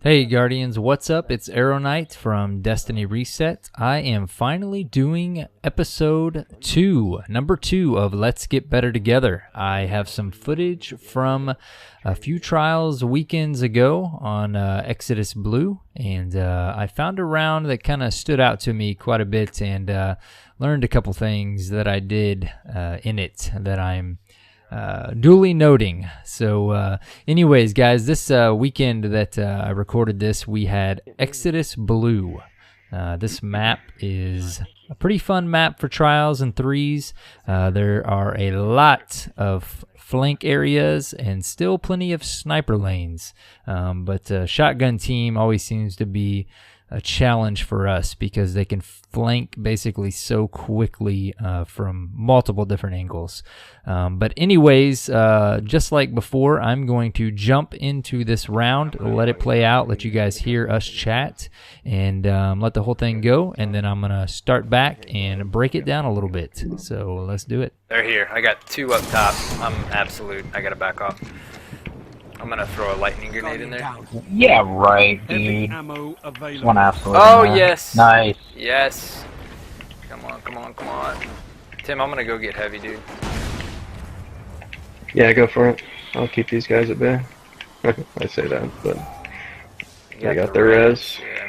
Hey Guardians, what's up? It's Arrow Knight from Destiny Reset. I am finally doing episode 2, number 2 of Let's Get Better Together. I have some footage from a few trials weekends ago on Exodus Blue, and I found a round that kind of stood out to me quite a bit and learned a couple things that I did in it that I'm duly noting. So anyways, guys, this weekend that I recorded this, we had Exodus Blue. This map is a pretty fun map for trials and threes. There are a lot of flank areas and still plenty of sniper lanes, but shotgun team always seems to be a challenge for us because they can flank basically so quickly from multiple different angles. But anyways, just like before, I'm going to jump into this round, let it play out, let you guys hear us chat, and let the whole thing go, and then I'm going to start back and break it down a little bit. So let's do it. They're here. I got two up top. I'm absolute. I gotta back off. I'm gonna throw a lightning grenade in there. Yeah, right, dude. One absolute. Oh, yes. Nice. Yes. Come on, come on, come on. Tim, I'm gonna go get heavy, dude. Yeah, go for it. I'll keep these guys at bay. I say that, but I got the res. Yeah.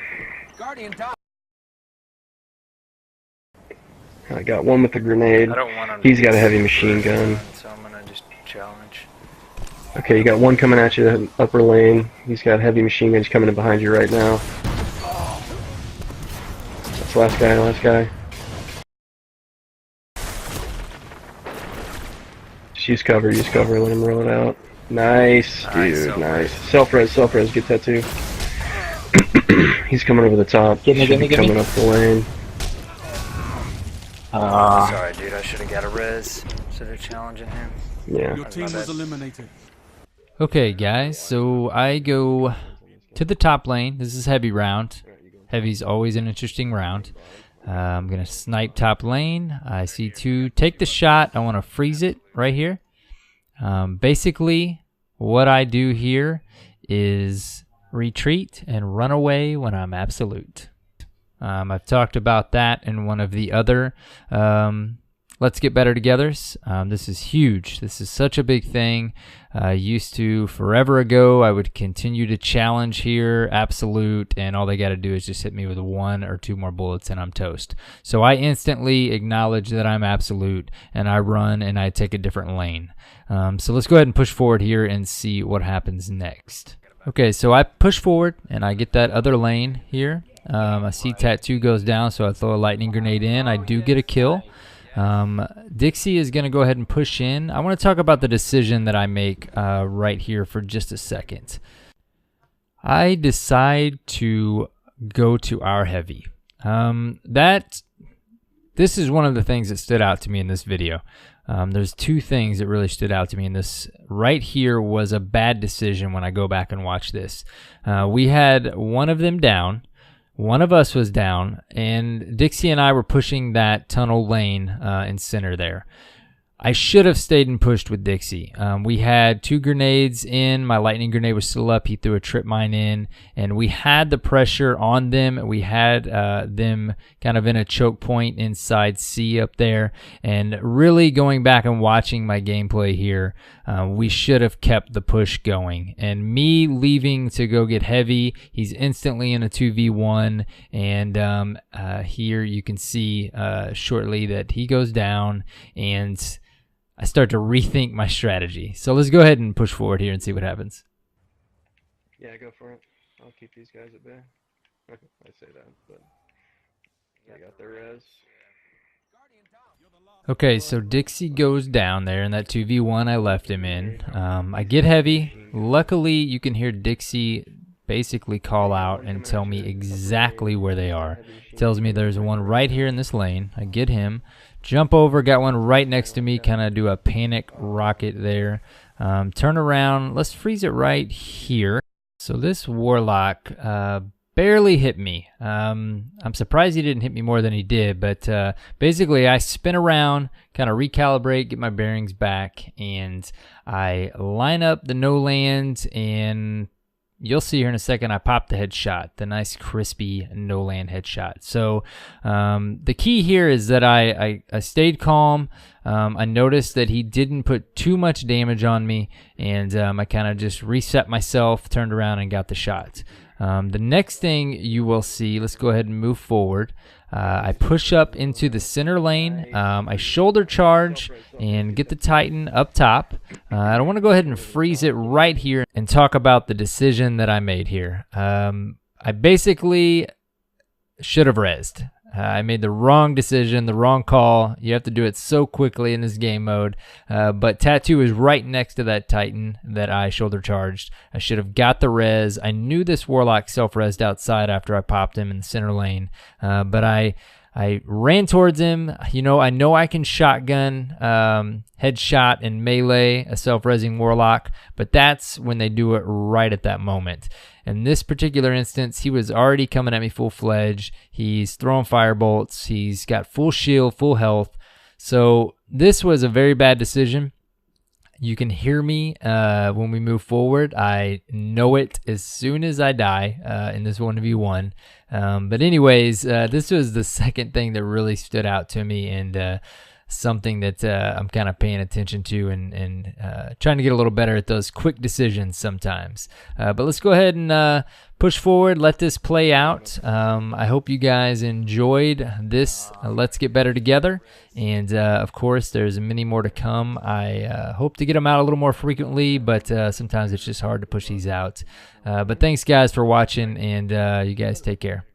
I got one with the grenade. I don't want him. He's got a heavy machine gun. So I'm gonna just challenge. Okay, you got one coming at you in the upper lane. He's got heavy machine guns coming in behind you right now. That's last guy, last guy. Just use cover, let him roll it out. Nice, dude, nice. Self-res, get that too. He's coming over the top. Give me. Coming up the lane. Sorry, dude, I should have got a res instead of challenging him. Yeah. Your team was eliminated. Okay, guys, so I go to the top lane. This is heavy round. Heavy's always an interesting round. I'm going to snipe top lane. I see two. Take the shot. I want to freeze it right here. Basically, what I do here is retreat and run away when I'm absolute. I've talked about that in one of the other Let's Get Better Togethers. This is huge. This is such a big thing. Used to forever ago, I would continue to challenge here, absolute, and all they got to do is just hit me with one or two more bullets and I'm toast. So I instantly acknowledge that I'm absolute and I run and I take a different lane. So let's go ahead and push forward here and see what happens next. Okay, so I push forward and I get that other lane here. I see Tattoo goes down, so I throw a lightning grenade in. I do get a kill. Dixie is going to go ahead and push in. I want to talk about the decision that I make right here for just a second. I decide to go to our heavy. This is one of the things that stood out to me in this video. There's two things that really stood out to me in this. Right here was a bad decision when I go back and watch this. We had one of them down. One of us was down, and Dixie and I were pushing that tunnel lane in center there. I should have stayed and pushed with Dixie. We had two grenades in. My lightning grenade was still up. He threw a trip mine in, and we had the pressure on them. We had them kind of in a choke point inside C up there. And really going back and watching my gameplay here, we should have kept the push going. And me leaving to go get heavy, he's instantly in a 2v1. And here you can see shortly that he goes down, and I start to rethink my strategy. So let's go ahead and push forward here and see what happens. Yeah, go for it. I'll keep these guys at bay. I say that, but I got the res. Okay, so Dixie goes down there in that 2v1 I left him in. I get heavy. Luckily, you can hear Dixie basically call out and tell me exactly where they are. He tells me there's one right here in this lane. I get him. Jump over, got one right next to me, kind of do a panic rocket there. Turn around, let's freeze it right here. So this Warlock barely hit me. I'm surprised he didn't hit me more than he did, but basically I spin around, kind of recalibrate, get my bearings back, and I line up the no land and you'll see here in a second, I popped the headshot, the nice crispy no-land headshot. So the key here is that I stayed calm. I noticed that he didn't put too much damage on me, and I kind of just reset myself, turned around, and got the shot. The next thing you will see, let's go ahead and move forward. I push up into the center lane. I shoulder charge and get the Titan up top. I don't want to go ahead and freeze it right here and talk about the decision that I made here. I basically should have rezzed. I made the wrong decision, the wrong call. You have to do it so quickly in this game mode. But Tattoo is right next to that Titan that I shoulder charged. I should have got the res. I knew this Warlock self-resed outside after I popped him in the center lane. But I ran towards him. You know I can shotgun, headshot, and melee a self-resing Warlock, but that's when they do it right at that moment. In this particular instance, he was already coming at me full-fledged. He's throwing firebolts. He's got full shield, full health. So this was a very bad decision. You can hear me when we move forward. I know it as soon as I die in this 1v1. But anyways, this was the second thing that really stood out to me, and something that I'm kind of paying attention to and trying to get a little better at those quick decisions sometimes. But let's go ahead and push forward, let this play out. I hope you guys enjoyed this Let's Get Better Together. And of course, there's many more to come. I hope to get them out a little more frequently, but sometimes it's just hard to push these out. But thanks guys for watching, and you guys take care.